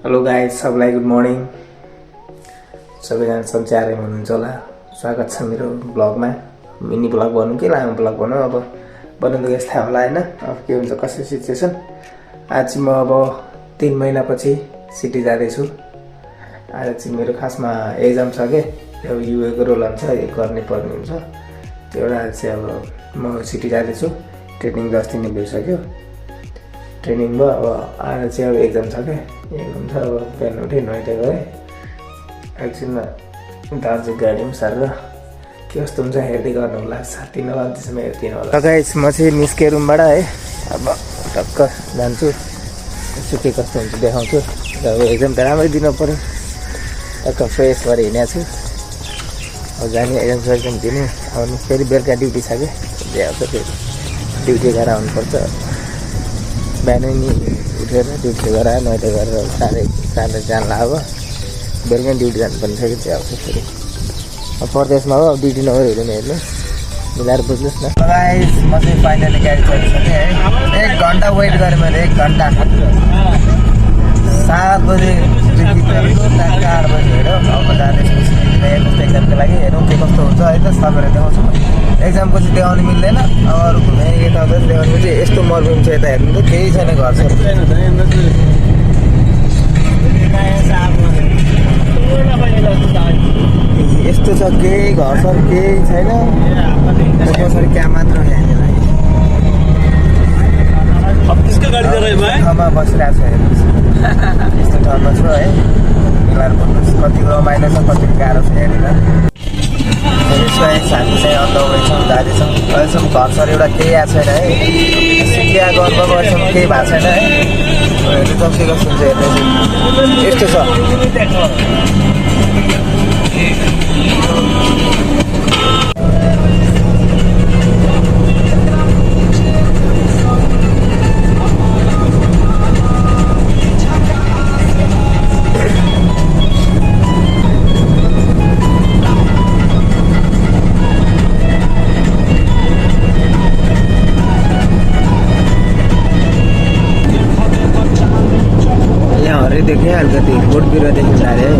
Hello guys, सबलाई good morning. सबैजना सन्चै हुनुहुन्छ होला। स्वागत छ मेरो ब्लगमा। मिनी ब्लग भनौँ कि लामो ब्लग भनौँ, अब बनाउँदा यस्तो थाहा होला होइन, अब के हुन्छ कसरी सिचुएसन। आज म अब 3 महिनापछि सिटी जाँदैछु। आज चाहिँ मेरो खासमा एक्जाम छ के, अब युएको रोल हुन्छ गर्नै पर्ने हुन्छ। त्यो एउटा चाहिँ अब म सिटी जाँदैछु। ट्रेनिङ 10 दिन भइसक्यो। ट्रेनिङ भयो, अब आज चाहिँ अब एक्जाम छ क्या, एक्जाम छ। अब बिहान उठेँ नुहाइधुवाइ गरेँ, एकछिनमा दाजु गाडी पनि सारेर के कस्तो हुन्छ हेर्दै गर्नु होला। 7 बजीसम्म हेर्दिनँ होला। गाइस, म चाहिँ निस्केँ रुमबाट है, अब टक्क जान्छु, यसो के कस्तो हुन्छ देखाउँछु। अब एक्जाम त राम्रै दिनु पऱ्यो, टक्क फ्रेस भएर हिँडेको छु। अब जाने एक्जाम दिने, अब फेरि बेलुका ड्युटी छ कि, भ्याउँछ फेरि ड्युटी गएर आउनुपर्छ। बिहानै नि उठेर ड्युटी गरेर नुहाइधुवाइ गरेर साढे जान्ला। अब बेलुका ड्युटी जानुपर्ने छ कि चाहिँ आउँछ फेरि। अब परदेशमा हो, अब ड्युटी नगरी हुँदैन, हेर्नु मिलाएर बुझ्नुहोस् न। गाइस, म चाहिँ फाइनली गाडी चढिसकेँ है। 1 घन्टा वेट गरेँ मैले, 1 घन्टा। 7 बजेदेखि 8 बजी हेऱ्यो। अब जाँदैछु एक्जामको लागि, हेरौँ के कस्तो हुन्छ है त। सबैलाई देखाउँछु। एक्जामको चाहिँ देखाउनु मिल्दैन, अब अरू घुमे यताउता देखाउनु चाहिँ। यस्तो मरुभूमि छ यता, हेर्नु त केही छैन, घर छ यस्तो छ, केही घर सर केही छैन। कसरी क्या मात्र ठाउँमा बसिरहेको छ, हेर्नुहोस् यस्तो ठाउँमा छु है। मिलाएर भन्नुहोस् कति रमाइलो छ, कति गाह्रो छ हेरेर। हामी चाहिँ अन्त जाँदैछौँ। अहिलेसम्म घर सर एउटा केही आएको छैन है। सिटिया गर्नुको अहिलेसम्म केही भएको छैन है। हेर्नु त के कस्तो हुन्छ हेर्दैछु, यस्तो छ। देखिए अलिकति बोट बिरुवा देख्नु थाल्यो है।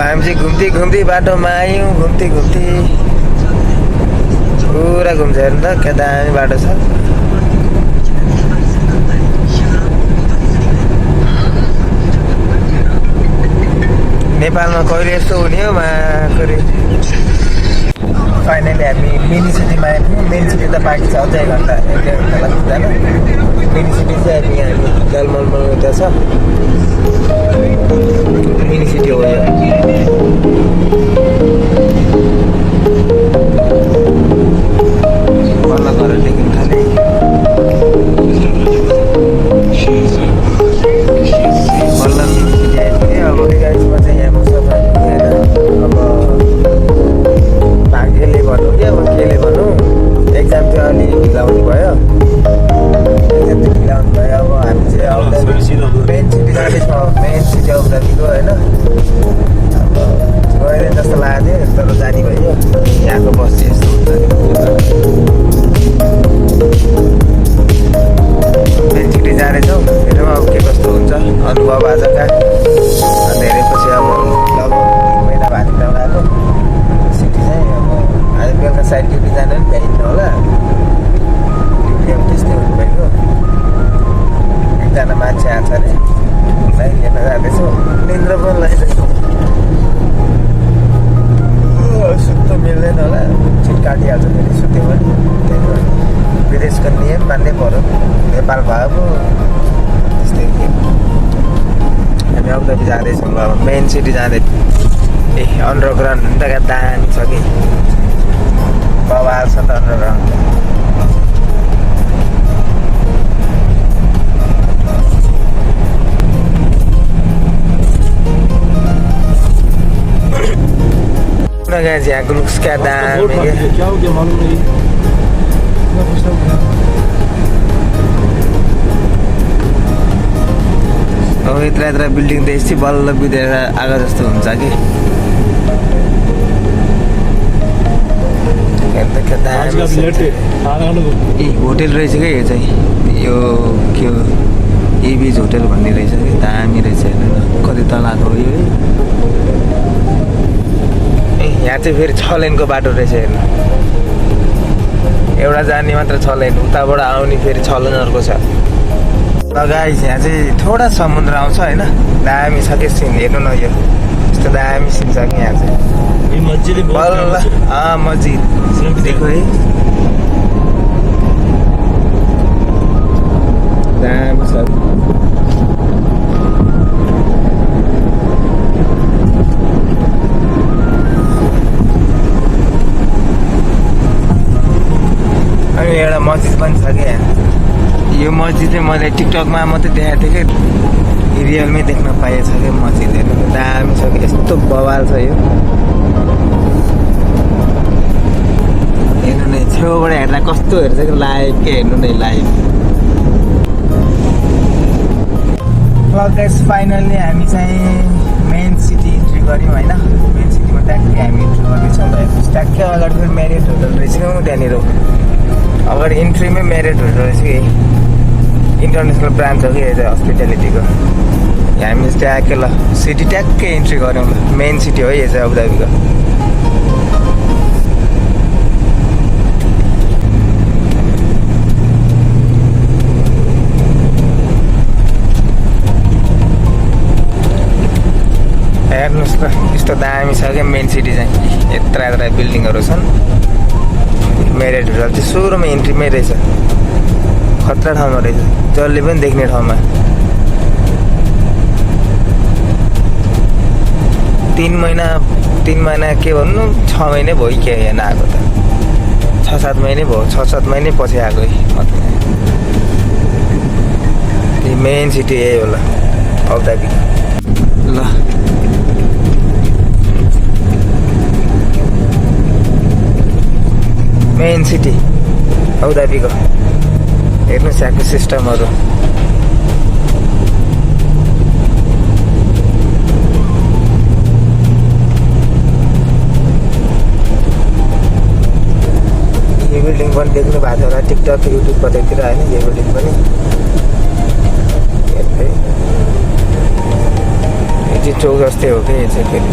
हामी चाहिँ घुम्ती बाटोमा आयौँ, घुम्ती पुरा घुम्छ। हेर्नु त क्या दामी बाटो छ। नेपालमा कहिले यस्तो हुने हो माखुरी। फाइनली हामी मिनी सिटीमा आइपुग्यौँ। मेन सिटी त बाँकी छ, अझै 1 घन्टा 1 घन्टा लाग्छ जान। मिनी सिटी चाहिँ हामी जलमलमा उता छ। मिनी सिटी हो यो। बल्ल घर देखिन थालेँ। बल्ल मिनी सिटी आइपुग्यो। अब गाइसमा चाहिँ यहाँ मुसाफा होइन, अब भाग्यले भनौँ कि अब केले भनौँ, एक्जाम चाहिँ अलि ढिलाउनु भयो। अब हामी चाहिँ आउँदा मेन सिटी जाँदैछौँ। मेन सिटी आउँदादेखिको होइन, अब गएर जस्तो लाग्यो तर जाने भयो। यहाँको बस चाहिँ यस्तो हुन्छ। मेन सिटी जाँदैछौँ, हेरौँ अब के कस्तो हुन्छ अनुभव आजका। धेरैपछि अब लगभग 3 महिना भारी लगाएको सिटी चाहिँ। अब आज बेलुका साइड ड्युटी जानु पनि भ्याइन्न होला। ड्युटी अब त्यस्तै हुनु भएको। एकजना मान्छे आएको छ अरे, उसलाई हेर्न जाँदैछु। निन्द्रा पनि लगाइदिएको, सुत्नु मिल्दैन होला, छिट काटिहाल्छ फेरि सुत्यो भने। त्यही भएर विदेशको नियम मान्नै पऱ्यो। नेपाल भए पो त्यस्तै थियो। हामी अबुधाबी जाँदैछौँ। अब मेन सिटी जाँदै अन्डरग्राउन्ड हुनु त क्या दामी छ कि, बवाल छ त अन्डरग्राउन्ड। यहाँको लुक्स क्या दामी क्या। अब यत्र बिल्डिङ देख्छु बल्ल बितेर आएको जस्तो हुन्छ कि। हेर्नु त क्या दामी ए होटेल रहेछ क्या यो चाहिँ यो के हो एबिज होटेल भन्ने रहेछ कि दामी रहेछ हेर्नु न कति तलाको हो यो ए यहाँ चाहिँ फेरि 6 लेनको बाटो रहेछ हेर्नु एउटा जाने मात्र 6 लेन उताबाट आउने फेरि 6 लेनहरूको छ ल गाइस यहाँ चाहिँ थोडा समुद्र आउँछ होइन दामी छ क्या सिन हेर्नु न यो यस्तो दामी सिन छ कि यहाँ चाहिँ मस्जिद देखो है दामी छ अनि एउटा मस्जिद पनि छ क्या यो मस्जिद चाहिँ मैले टिकटकमा मात्रै देखाएको थिएँ कि रियलमै देख्न पाएछ क्या मस्जिद हेर्नु दामी छ कि यस्तो बवाल छ यो हेर्नु नै छेउबाट हेर्दा कस्तो हेर्छ कि लाइभ के हेर्नु नै लाइभ गाइस फाइनल्ली हामी चाहिँ मेन सिटी इन्ट्री गऱ्यौँ होइन मेन सिटीमा ट्याक्कै हामी इन्ट्री गर्दैछौँ ट्याक्कै अगाडि फेरि म्यारिट होटल रहेछ क्या त्यहाँनिर अगाडि इन्ट्रीमै म्यारिट होटल रहेछ कि इन्टरनेसनल ब्रान्च हो कि यो चाहिँ हस्पिटालिटीको हामी ट्याक्कै ल सिटी ट्याक्कै इन्ट्री गऱ्यौँ ल मेन सिटी हो यो चाहिँ अबुधाबीको हेर्नुहोस् त यस्तो दामी छ क्या मेन सिटी चाहिँ यत्रा बिल्डिङहरू छन् म्यारिट होटल चाहिँ सुरुमा इन्ट्रीमै रहेछ खतरा ठाउँमा रहेछ जसले पनि देख्ने ठाउँमा 3 महिना के भन्नु 6 महिनै भयो के हेर्न आएको त 6-7 महिनै भयो 6-7 महिनै पछि आएको मेन सिटी यही होला अबुधाबी ल मेन सिटी अबुधाबीको हेर्नुहोस् यहाँको सिस्टमहरू यो बिल्डिङ पनि देख्नु भएको थियो होला टिकटक युट्युब कतैतिर होइन यो बिल्डिङ पनि यो चाहिँ चौक जस्तै हो कि यो चाहिँ फेरि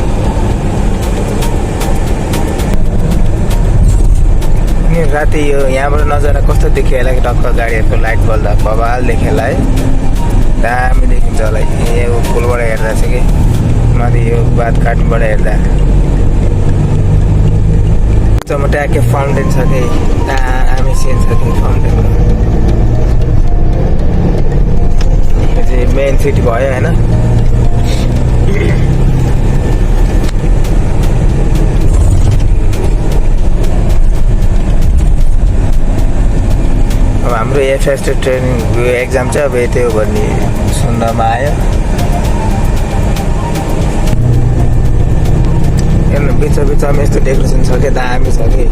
राति यो यहाँबाट नजारा कस्तो देखियो होला कि टक्क गाडीहरूको लाइट बल्दा बवाल देख्यो होला है दामी देखिन्छ होला यो पुलबाट हेर्दा चाहिँ कि माथि यो बात काट्नुबाट हेर्दा म ट्याक्कै फाउन्टेन छ कि दामी सिन छ कि फाउन्टेनको यो चाहिँ मेन सिटी भयो होइन अब हाम्रो एफएस ट्रेनिङ एक्जाम चाहिँ अब यतै हो भन्ने सुन्नमा आयो हेर्नु बिचमा यस्तो डेकोरेसन छ क्या दामी छ कि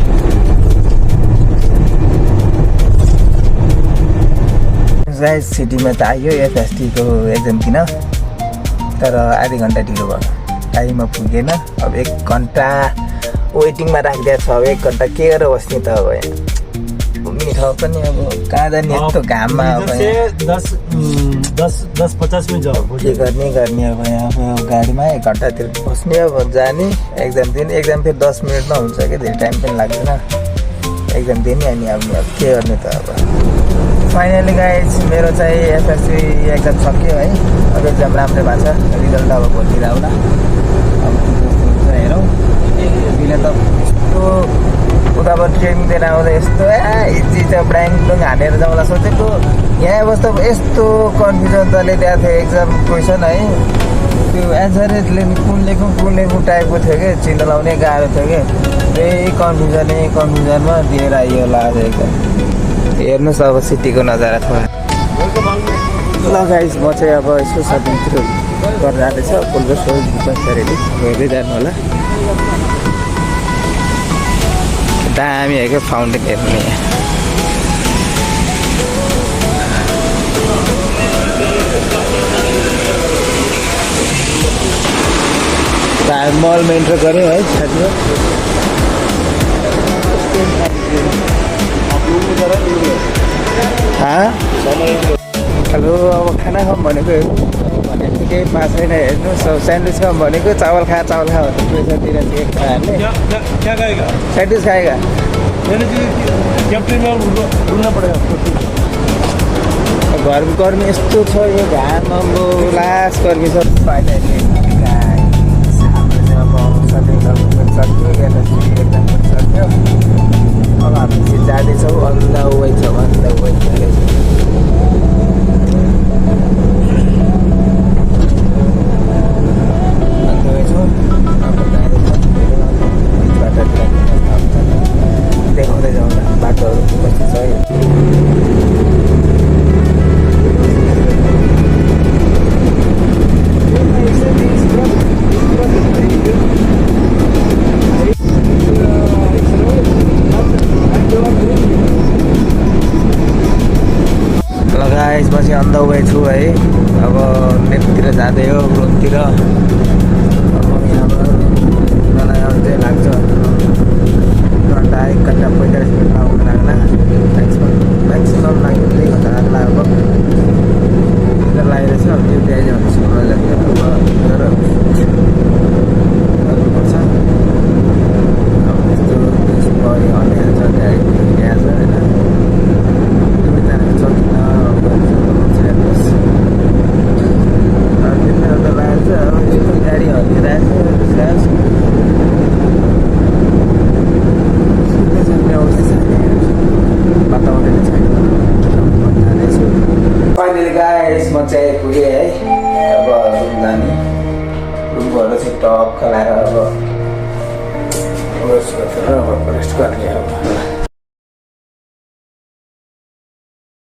राइज सिटीमा त आइयो एफएसटीको एक्जाम किन तर आधी घन्टा ढिलो भयो टाइममा पुगेन अब 1 घन्टा वेटिङमा राखिदिएको छ अब 1 घन्टा के गरेर बस्ने त अब यहाँ घुम्ने ठाउँ पनि अब कहाँ जाने यस्तो घाममा अब 10-50 मिनट जाऊ के गर्ने अब यहाँ गाडीमा 1 घन्टातिर बस्ने अब जाने एक्जाम दिने एक्जाम फेरि 10 मिनटमा हुन्छ कि धेरै टाइम पनि लाग्दैन एक्जाम दिने अनि अब के गर्ने त अब फाइनली गाइज मेरो चाहिँ एफएससी एक्जाम सक्यो है अब एक्जाम राम्रै भएको छ रिजल्ट अब भोलितिर आउला अब कस्तो हुन्छ हेरौँ बिना त यस्तो उताबाट ट्रेनिङ दिएर आउँदा यस्तो हिजी चाहिँ ब्राङ्क हानेर जाउँला सोचेको यहाँ बस्दा यस्तो कन्फ्युजन तले दिएको थियो एक्जाम क्वेसन है त्यो एन्सरले कुन लेखौँ टाइपको थियो कि चिन्ह लाउने गाह्रो थियो कि त्यही कन्फ्युजनमा दिएर आइयो होला आज एकदम हेर्नुहोस् अब सिटीको नजारा थोडा ल गाइस म चाहिँ अब यसो सपिङतिर गरेर जाँदैछ पुलको सोच रेडी हेर्दै जानु होला दामी हो क्या फाउन्टेन हेर्नु यहाँ मलमा इन्टर गऱ्यौँ है साथीमा हेलो अब खाना खाऊँ भनेको केही पाएको छैन हेर्नुहोस् अब स्यान्डविच खाऊँ भनेको चावल खा पैसातिर चेक हाल्ने स्यान्डविच खाएगा घरको गर्मी यस्तो छ यो घाम अब लास गर्मी छ अब हामी चाहिँ जाँदैछौँ अन द वे छ अन द वे देखाउँदै जाउँ न बाटोहरू कस्तो छ लगाएपछि अन द वे छु है अब नेटतिर जाँदै हो रोडतिर अब यहाँबाट मलाई अझै लाग्छ घन्टा 1 घन्टा 45 मिनट आउनु लाग्ला म्याक्सिमम् लाग्यो 2 घन्टा लाग्ला अब इधर लागेको छ अब त्यो ब्याज भनेपछि मजाले गर्नुपर्छ अब त्यस्तो बेसी पऱ्यो हनिहाल्छ गाडी ग्यास होइन गाडी हल्लिरहेको फाइनली गाइस म चाहिँ पुगेँ है अब रुम जाने रुम गएर चाहिँ टप खलाएर अब रेस्ट गर्ने अब